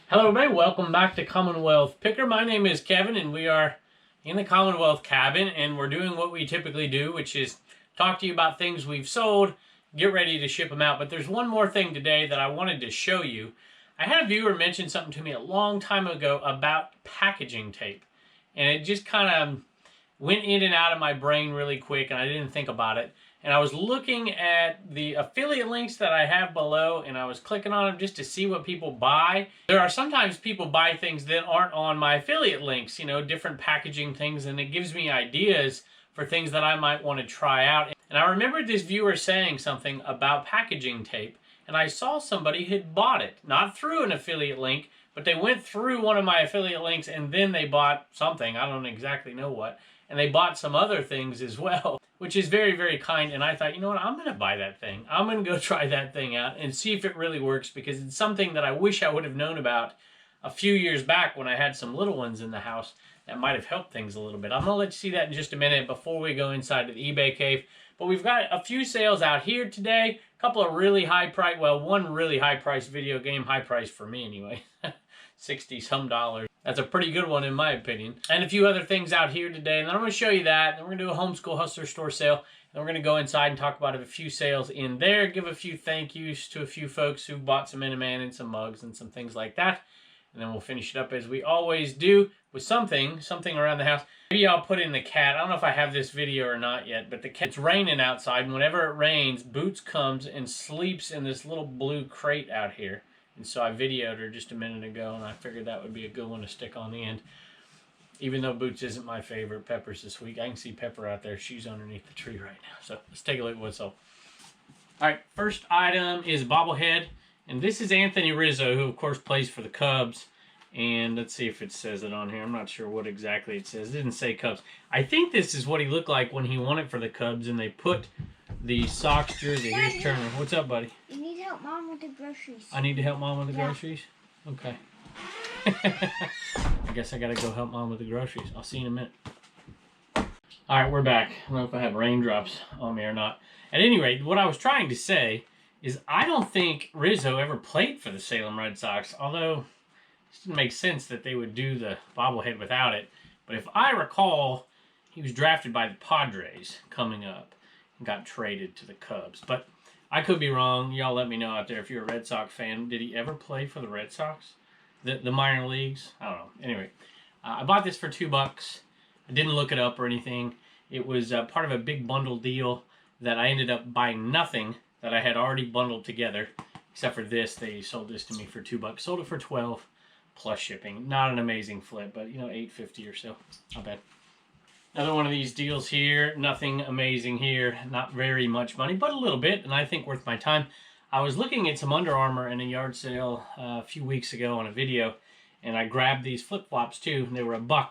Hello everybody, welcome back to Commonwealth Picker. My name is Kevin and we are in the Commonwealth cabin and we're doing what we typically do, which is talk to you about things we've sold, get ready to ship them out. But there's one more thing today that I wanted to show you. I had a viewer mention something to me a long time ago about packaging tape, and it just kind of went in and out of my brain really quick and I didn't think about it. And I was looking at the affiliate links that I have below and I was clicking on them just to see what people buy. There are sometimes people buy things that aren't on my affiliate links, you know, different packaging things, and it gives me ideas for things that I might want to try out. And I remembered this viewer saying something about packaging tape, and I saw somebody had bought it, not through an affiliate link, but they went through one of my affiliate links and then they bought something, I don't exactly know what, and they bought some other things as well, which is very, very kind. And I thought, you know what, I'm going to buy that thing. I'm going to go try that thing out and see if it really works, because it's something that I wish I would have known about a few years back when I had some little ones in the house that might have helped things a little bit. I'm going to let you see that in just a minute before we go inside to the eBay cave. But we've got a few sales out here today. A couple of really high price, well, one really high price video game, high price for me anyway, 60 some dollars. That's a pretty good one in my opinion. And a few other things out here today. And then I'm going to show you that. Then we're going to do a Homeschool Hustler store sale. And then we're going to go inside and talk about a few sales in there. Give a few thank yous to a few folks who bought some Miniman and some mugs and some things like that. And then we'll finish it up as we always do with something around the house. Maybe I'll put in the cat. I don't know if I have this video or not yet, but the cat, it's raining outside. And whenever it rains, Boots comes and sleeps in this little blue crate out here. And so I videoed her just a minute ago, and I figured that would be a good one to stick on the end. Even though Boots isn't my favorite, Pepper's this week. I can see Pepper out there. She's underneath the tree right now. So let's take a look at what's up. All right, first item is bobblehead. And this is Anthony Rizzo, who of course plays for the Cubs. And let's see if it says it on here. I'm not sure what exactly it says. It didn't say Cubs. I think this is what he looked like when he won it for the Cubs, and they put the Sox jersey. Here's Turner. What's up, buddy? You need to help Mom with the groceries. I need to help Mom with the groceries? Okay. I guess I gotta go help Mom with the groceries. I'll see you in a minute. Alright, we're back. I don't know if I have raindrops on me or not. At any rate, what I was trying to say is I don't think Rizzo ever played for the Salem Red Sox, although it didn't make sense that they would do the bobblehead without it. But if I recall, he was drafted by the Padres coming up and got traded to the Cubs. But I could be wrong. Y'all let me know out there if you're a Red Sox fan. Did he ever play for the Red Sox? The minor leagues? I don't know. Anyway, I bought this for $2. I didn't look it up or anything. It was part of a big bundle deal that I ended up buying nothing that I had already bundled together. Except for this. They sold this to me for $2. Sold it for $12 plus shipping. Not an amazing flip, but you know, $8.50 or so. Not bad. Another one of these deals here. Nothing amazing here. Not very much money, but a little bit, and I think worth my time. I was looking at some Under Armour in a yard sale a few weeks ago on a video, and I grabbed these flip-flops too, and they were $1.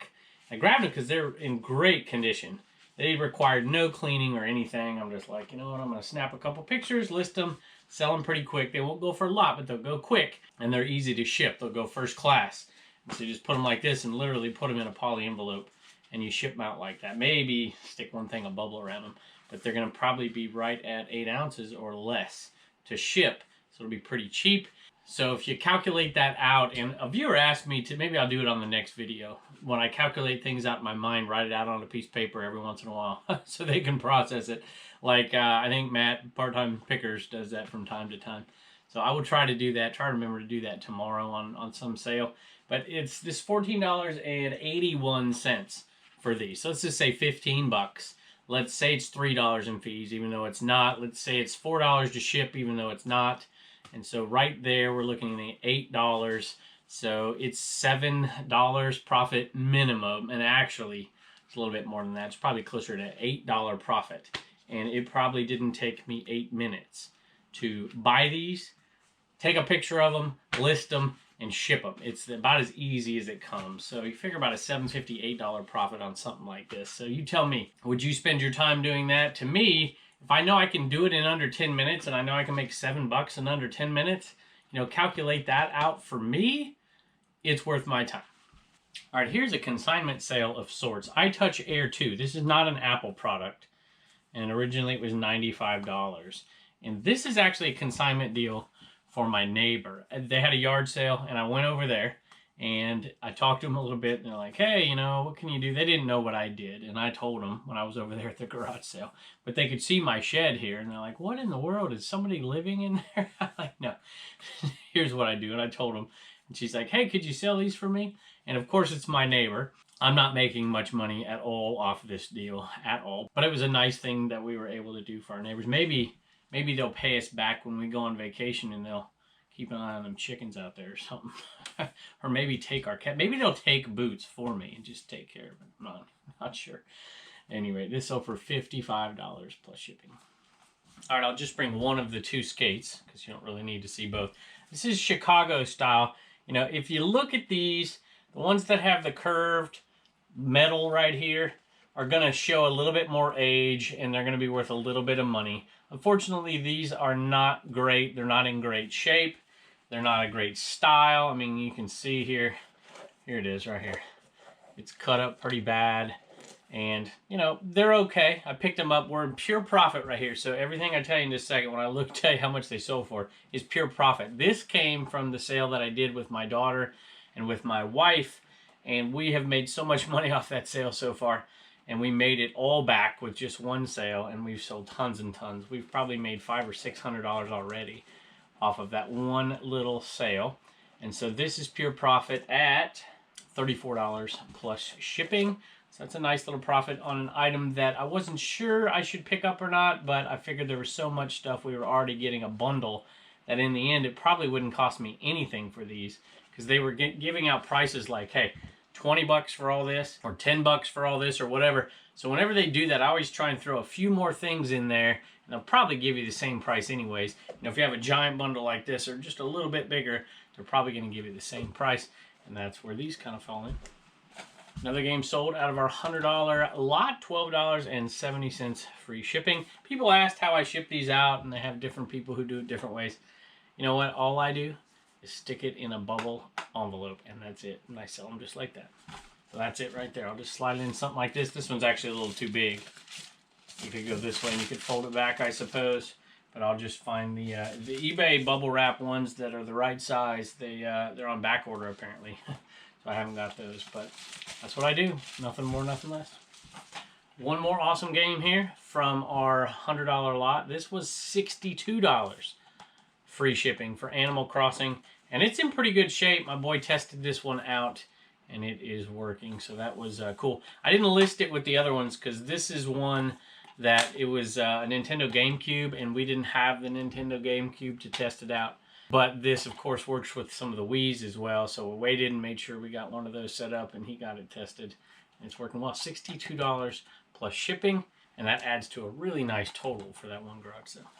I grabbed them because they're in great condition. They required no cleaning or anything. I'm just like, you know what, I'm going to snap a couple pictures, list them, sell them pretty quick. They won't go for a lot, but they'll go quick, and they're easy to ship. They'll go first class. So you just put them like this and literally put them in a poly envelope, and you ship them out like that. Maybe stick one thing of bubble around them, but they're going to probably be right at 8 ounces or less to ship, so it'll be pretty cheap. So if you calculate that out, and a viewer asked me to, maybe I'll do it on the next video, when I calculate things out in my mind, write it out on a piece of paper every once in a while so they can process it. Like I think Matt, Part-Time Pickers, does that from time to time. So I will try to do that, try to remember to do that tomorrow on some sale. But it's this $14.81 for these. So let's just say $15. Let's say it's $3 in fees, even though it's not. Let's say it's $4 to ship, even though it's not. And so right there, we're looking at $8. So it's $7 profit minimum. And actually, it's a little bit more than that. It's probably closer to $8 profit. And it probably didn't take me 8 minutes to buy these, take a picture of them, list them, and ship them. It's about as easy as it comes. So you figure about a $7.50, $8 profit on something like this. So you tell me, would you spend your time doing that? To me, if I know I can do it in under 10 minutes and I know I can make $7 in under 10 minutes, you know, calculate that out for me, it's worth my time. All right, here's a consignment sale of sorts. iTouch Air 2. This is not an Apple product. And originally it was $95. And this is actually a consignment deal for my neighbor. They had a yard sale, and I went over there, and I talked to them a little bit, and they're like, hey, you know, what can you do? They didn't know what I did, and I told them when I was over there at the garage sale. But they could see my shed here, and they're like, what in the world? Is somebody living in there? I'm like, no. Here's what I do. And I told them, and she's like, hey, could you sell these for me? And of course, it's my neighbor. I'm not making much money at all off of this deal at all. But it was a nice thing that we were able to do for our neighbors. Maybe they'll pay us back when we go on vacation, and they'll keep an eye on them chickens out there or something. Or maybe take our cat. Maybe they'll take Boots for me and just take care of it. I'm not sure. Anyway, this sold for $55 plus shipping. All right, I'll just bring one of the two skates because you don't really need to see both. This is Chicago style. You know, if you look at these, the ones that have the curved metal right here are going to show a little bit more age, and they're going to be worth a little bit of money. Unfortunately, these are not great. They're not in great shape. They're not a great style. I mean, you can see here it is right here. It's cut up pretty bad, and you know, they're okay. I picked them up. We're in pure profit right here. So everything I tell you in just a second, when I tell you how much they sold for, is pure profit. This came from the sale that I did with my daughter and with my wife, and we have made so much money off that sale so far, and we made it all back with just one sale, and we've sold tons and tons. We've probably made $500 or $600 already off of that one little sale. And so this is pure profit at $34 plus shipping. So that's a nice little profit on an item that I wasn't sure I should pick up or not, but I figured there was so much stuff, we were already getting a bundle, that in the end it probably wouldn't cost me anything for these, because they were giving out prices like, hey, 20 bucks for all this, or 10 bucks for all this, or whatever. So whenever they do that, I always try and throw a few more things in there, and they'll probably give you the same price anyways. You know, if you have a giant bundle like this, or just a little bit bigger, they're probably going to give you the same price, and that's where these kind of fall in. Another game sold out of our $100 lot, $12.70 free shipping. People asked how I ship these out, and they have different people who do it different ways. You know what? All I do is stick it in a bubble envelope, and that's it. And I sell them just like that. So that's it right there. I'll just slide it in something like this. This one's actually a little too big. You could go this way, and you could fold it back, I suppose. But I'll just find the eBay bubble wrap ones that are the right size. They're on back order apparently. So I haven't got those, but that's what I do. Nothing more, nothing less. One more awesome game here from our $100 lot. This was $62 free shipping for Animal Crossing, and it's in pretty good shape. My boy tested this one out, and it is working, so that was cool. I didn't list it with the other ones because this is one that it was a Nintendo GameCube, and we didn't have the Nintendo GameCube to test it out. But this, of course, works with some of the Wiis as well. So we waited and made sure we got one of those set up, and he got it tested. And it's working well. $62 plus shipping, and that adds to a really nice total for that one garage sale.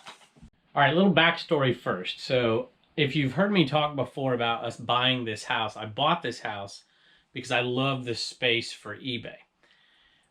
All right, a little backstory first. So if you've heard me talk before about us buying this house, I bought this house because I love the space for eBay.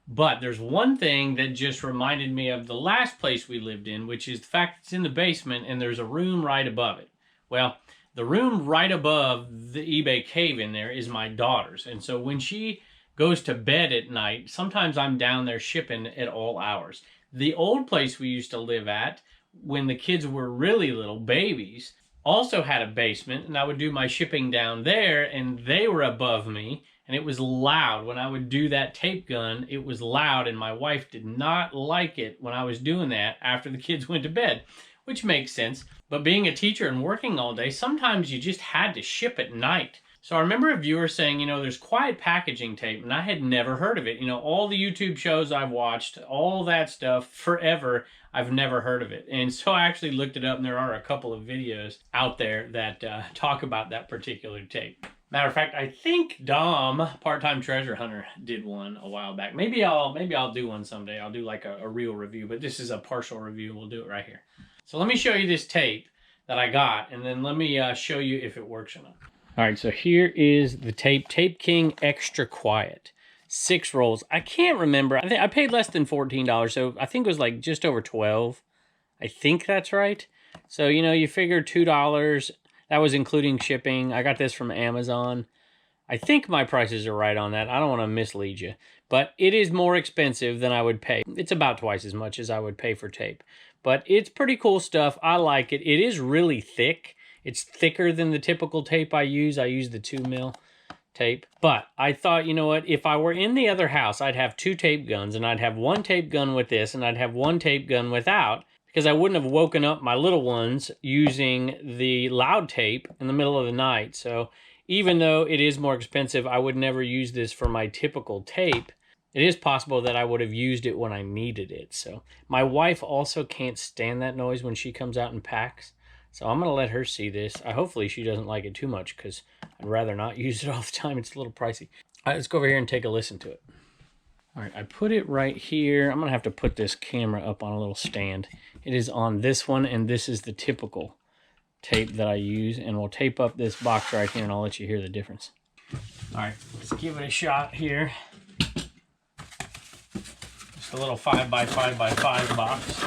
But there's one thing that just reminded me of the last place we lived in, which is the fact it's in the basement and there's a room right above it. Well, the room right above the eBay cave in there is my daughter's. And so when she goes to bed at night, sometimes I'm down there shipping at all hours. The old place we used to live at, when the kids were really little babies, also had a basement, and I would do my shipping down there, and they were above me, and it was loud. When I would do that tape gun, it was loud, and my wife did not like it when I was doing that after the kids went to bed, which makes sense. But being a teacher and working all day, sometimes you just had to ship at night. So I remember a viewer saying, you know, there's quiet packaging tape, and I had never heard of it. You know, all the YouTube shows I've watched, all that stuff, forever, I've never heard of it. And so I actually looked it up, and there are a couple of videos out there that talk about that particular tape. Matter of fact, I think Dom, Part-Time Treasure Hunter, did one a while back. Maybe I'll do one someday. I'll do like a real review, but this is a partial review. We'll do it right here. So let me show you this tape that I got, and then let me show you if it works or not. All right, so here is the tape. Tape King Extra Quiet. 6 rolls. I can't remember. I think I paid less than $14, so I think it was like just over $12. I think that's right. So, you know, you figure $2. That was including shipping. I got this from Amazon. I think my prices are right on that. I don't want to mislead you. But it is more expensive than I would pay. It's about twice as much as I would pay for tape. But it's pretty cool stuff. I like it. It is really thick. It's thicker than the typical tape I use. I use the 2mm tape. But I thought, you know what? If I were in the other house, I'd have 2 tape guns, and I'd have 1 tape gun with this, and I'd have 1 tape gun without, because I wouldn't have woken up my little ones using the loud tape in the middle of the night. So even though it is more expensive, I would never use this for my typical tape. It is possible that I would have used it when I needed it. So my wife also can't stand that noise when she comes out and packs. So I'm going to let her see this. Hopefully she doesn't like it too much, because I'd rather not use it all the time. It's a little pricey. All right, let's go over here and take a listen to it. All right, I put it right here. I'm going to have to put this camera up on a little stand. It is on this one, and this is the typical tape that I use. And we'll tape up this box right here, and I'll let you hear the difference. All right, let's give it a shot here. Just a little 5x5x5 box.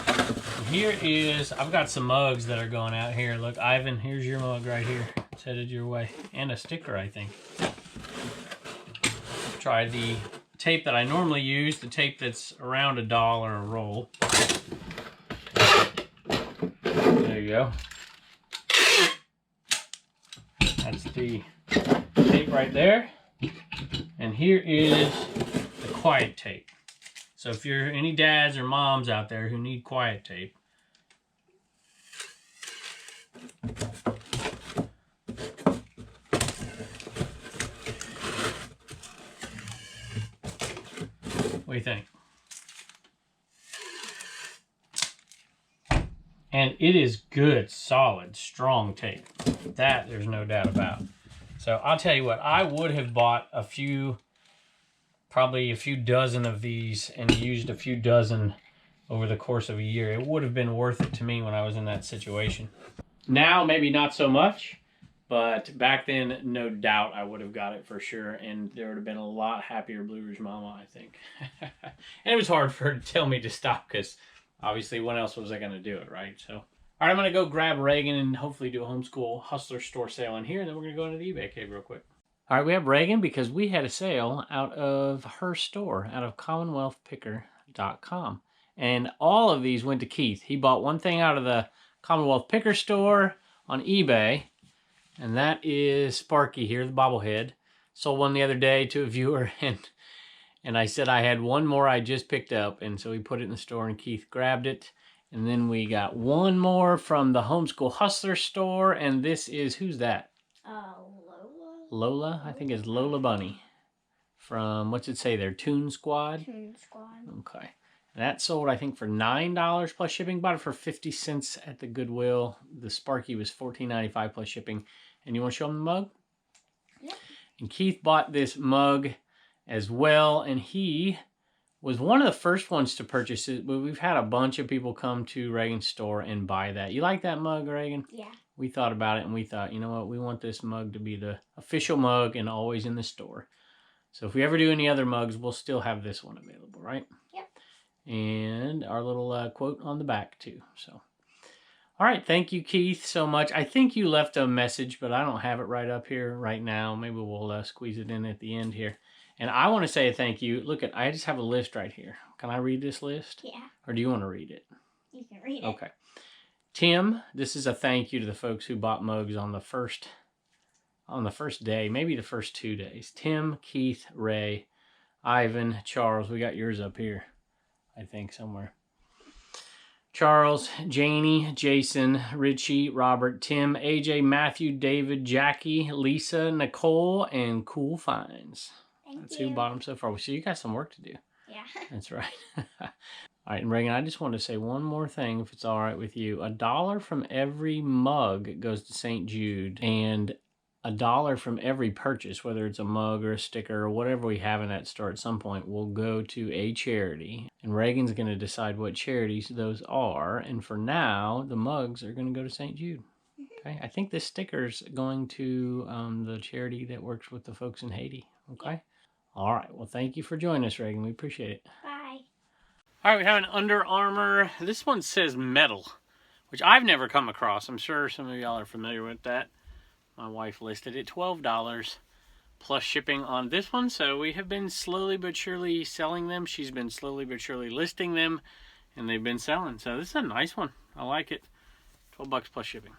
And here is, I've got some mugs that are going out here. Look, Ivan, here's your mug right here. It's headed your way. And a sticker, I think. Try the tape that I normally use, the tape that's around $1 a roll. There you go. That's the tape right there. And here is the quiet tape. So if you're any dads or moms out there who need quiet tape, what do you think? And it is good, solid, strong tape. That there's no doubt about. So I'll tell you what, I would have bought probably a few dozen of these and used a few dozen over the course of a year. It would have been worth it to me when I was in that situation. Now, maybe not so much, but back then, no doubt I would have got it for sure, and there would have been a lot happier Blue Ridge Mama, I think. And it was hard for her to tell me to stop, because obviously, when else was I going to do it, right? So, all right, I'm going to go grab Reagan and hopefully do a Homeschool Hustler store sale in here, and then we're going to go into the eBay cave real quick. All right, we have Reagan because we had a sale out of her store, out of Commonwealthpicker.com. And all of these went to Keith. He bought one thing out of the Commonwealth Picker store on eBay, and that is Sparky here, the bobblehead. Sold one the other day to a viewer, and I said I had one more I just picked up, and so he put it in the store, and Keith grabbed it. And then we got one more from the Homeschool Hustler store, and this is, who's that? Lola, I think it's Lola Bunny from, what's it say there, Toon Squad? Toon Squad. Okay. And that sold, I think, for $9 plus shipping. Bought it for 50 cents at the Goodwill. The Sparky was $14.95 plus shipping. And you want to show them the mug? Yep. And Keith bought this mug as well, and he was one of the first ones to purchase it, but we've had a bunch of people come to Reagan's store and buy that. You like that mug, Reagan? Yeah. We thought about it, and we thought, you know what, we want this mug to be the official mug and always in the store. So if we ever do any other mugs, we'll still have this one available, right? Yep. And our little quote on the back, too. So, all right, thank you, Keith, so much. I think you left a message, but I don't have it right up here right now. Maybe we'll squeeze it in at the end here. And I want to say a thank you. Look, I just have a list right here. Can I read this list? Yeah. Or do you want to read it? You can read it. Okay. Tim, this is a thank you to the folks who bought mugs on the first day, maybe the first 2 days. Tim, Keith, Ray, Ivan, Charles. We got yours up here, I think, somewhere. Charles, Janie, Jason, Richie, Robert, Tim, AJ, Matthew, David, Jackie, Lisa, Nicole, and Cool Finds. That's who bought them so far. So you got some work to do. Yeah. That's right. All right, and Reagan, I just wanted to say one more thing, if it's all right with you. $1 from every mug goes to St. Jude, and $1 from every purchase, whether it's a mug or a sticker or whatever we have in that store at some point, will go to a charity. And Reagan's going to decide what charities those are. And for now, the mugs are going to go to St. Jude. Okay, I think this sticker's going to the charity that works with the folks in Haiti. Okay. All right. Well, thank you for joining us, Reagan. We appreciate it. Bye. All right, we have an Under Armour. This one says metal, which I've never come across. I'm sure some of y'all are familiar with that. My wife listed it $12 plus shipping on this one. So we have been slowly but surely selling them. She's been slowly but surely listing them, and they've been selling. So this is a nice one. I like it. $12 plus shipping.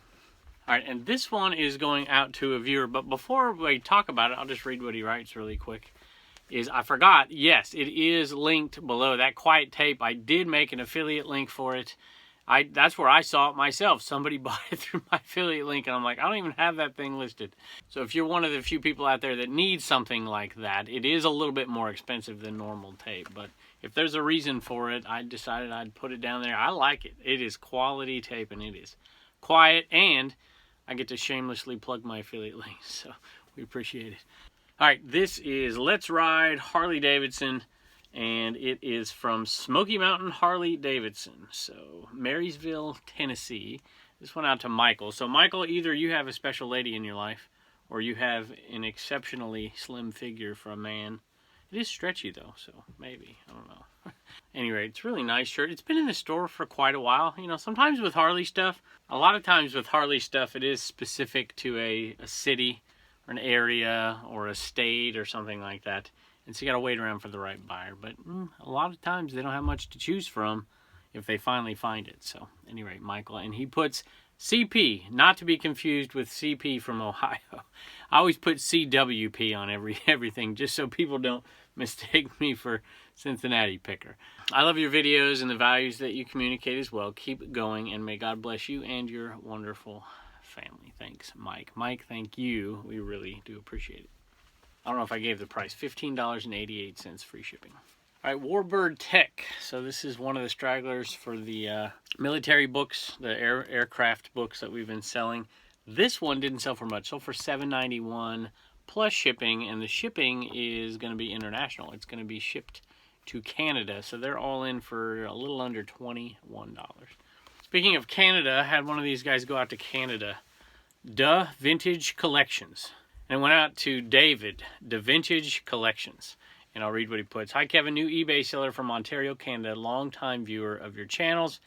All right, and this one is going out to a viewer, but before we talk about it, I'll just read what he writes really quick. I forgot, yes, it is linked below. That quiet tape, I did make an affiliate link for it. That's where I saw it myself. Somebody bought it through my affiliate link, and I'm like, I don't even have that thing listed. So if you're one of the few people out there that needs something like that, it is a little bit more expensive than normal tape. But if there's a reason for it, I decided I'd put it down there. I like it. It is quality tape, and it is quiet, and I get to shamelessly plug my affiliate links, so we appreciate it. All right, this is Let's Ride Harley Davidson, and it is from Smoky Mountain Harley Davidson. So, Marysville, Tennessee. This went out to Michael. So, Michael, either you have a special lady in your life, or you have an exceptionally slim figure for a man. It is stretchy, though, so maybe. I don't know. Anyway, it's a really nice shirt. It's been in the store for quite a while. You know, sometimes with Harley stuff, a lot of times with Harley stuff, it is specific to a city or an area or a state or something like that. And so you got to wait around for the right buyer. But a lot of times they don't have much to choose from if they finally find it. So anyway, Michael, and he puts CP, not to be confused with CP from Ohio. I always put CWP on everything just so people don't mistake me for Cincinnati Picker. I love your videos and the values that you communicate as well. Keep going, and may God bless you and your wonderful family. Thanks, Mike. Mike, thank you. We really do appreciate it. I don't know if I gave the price. $15.88 free shipping. All right, Warbird Tech. So this is one of the stragglers for the military books, the aircraft books that we've been selling. This one didn't sell for much. Sold for $7.91 plus shipping, and the shipping is going to be international. It's going to be shipped to Canada, so they're all in for a little under $21. Speaking of Canada, I had one of these guys go out to Canada. Da Vintage Collections. And it went out to David, Da Vintage Collections. And I'll read what he puts. Hi, Kevin, new eBay seller from Ontario, Canada, longtime viewer of your channels.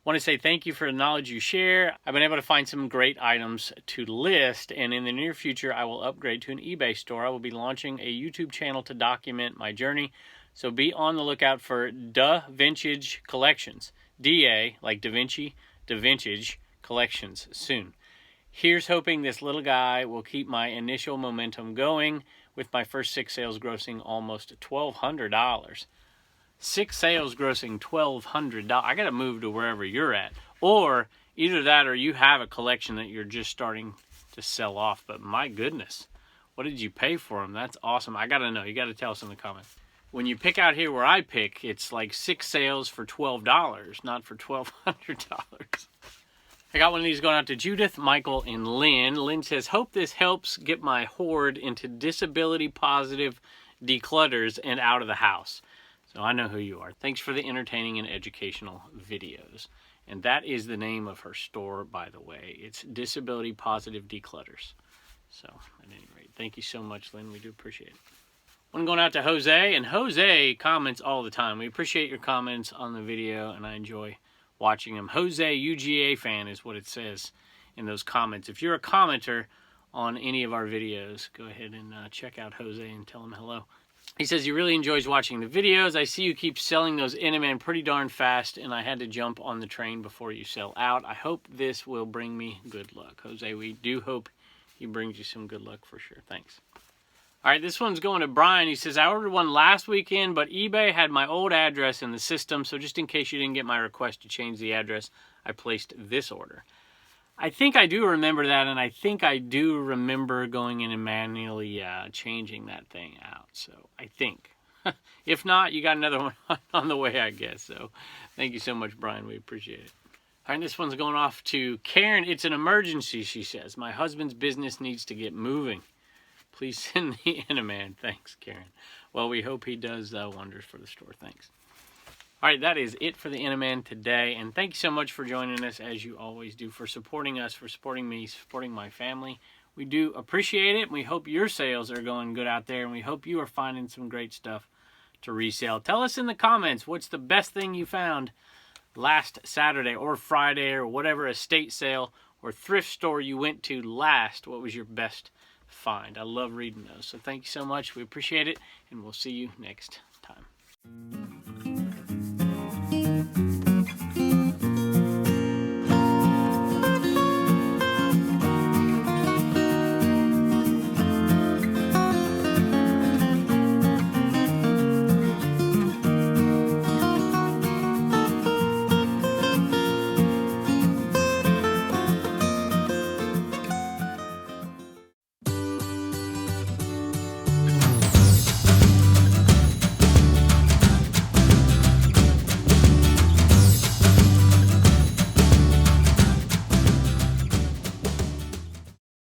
Want to say thank you for the knowledge you share. I've been able to find some great items to list, and in the near future, I will upgrade to an eBay store. I will be launching a YouTube channel to document my journey, so be on the lookout for Da Vintage Collections. DA, like Da Vinci, Da Vintage Collections soon. Here's hoping this little guy will keep my initial momentum going with my first 6 sales grossing almost $1,200. 6 sales grossing $1,200. I got to move to wherever you're at. Or either that or you have a collection that you're just starting to sell off. But my goodness, what did you pay for them? That's awesome. I got to know. You got to tell us in the comments. When you pick out here where I pick, it's like 6 sales for $12, not for $1,200. I got one of these going out to Judith, Michael, and Lynn. Lynn says, hope this helps get my hoard into disability-positive declutters and out of the house. So I know who you are. Thanks for the entertaining and educational videos. And that is the name of her store, by the way. It's Disability-Positive Declutters. So, at any rate, thank you so much, Lynn. We do appreciate it. One going out to Jose, and Jose comments all the time. We appreciate your comments on the video, and I enjoy watching him. Jose, UGA fan is what it says in those comments. If you're a commenter on any of our videos, go ahead and check out Jose and tell him hello. He says he really enjoys watching the videos. I see you keep selling those Inaman pretty darn fast, and I had to jump on the train before you sell out. I hope this will bring me good luck. Jose, we do hope he brings you some good luck for sure. Thanks. All right, this one's going to Brian. He says, I ordered one last weekend, but eBay had my old address in the system, so just in case you didn't get my request to change the address, I placed this order. I think I do remember that, and I think I do remember going in and manually changing that thing out. So I think. If not, you got another one on the way, I guess. So thank you so much, Brian. We appreciate it. All right, this one's going off to Karen. It's an emergency, she says. My husband's business needs to get moving. Please send the Inaman. Thanks, Karen. Well, we hope he does wonders for the store. Thanks. All right, that is it for the Inaman today. And thank you so much for joining us, as you always do, for supporting us, for supporting me, supporting my family. We do appreciate it. We hope your sales are going good out there, and we hope you are finding some great stuff to resell. Tell us in the comments what's the best thing you found last Saturday or Friday or whatever estate sale or thrift store you went to last. What was your best find? I love reading those. So thank you so much. We appreciate it, and we'll see you next time.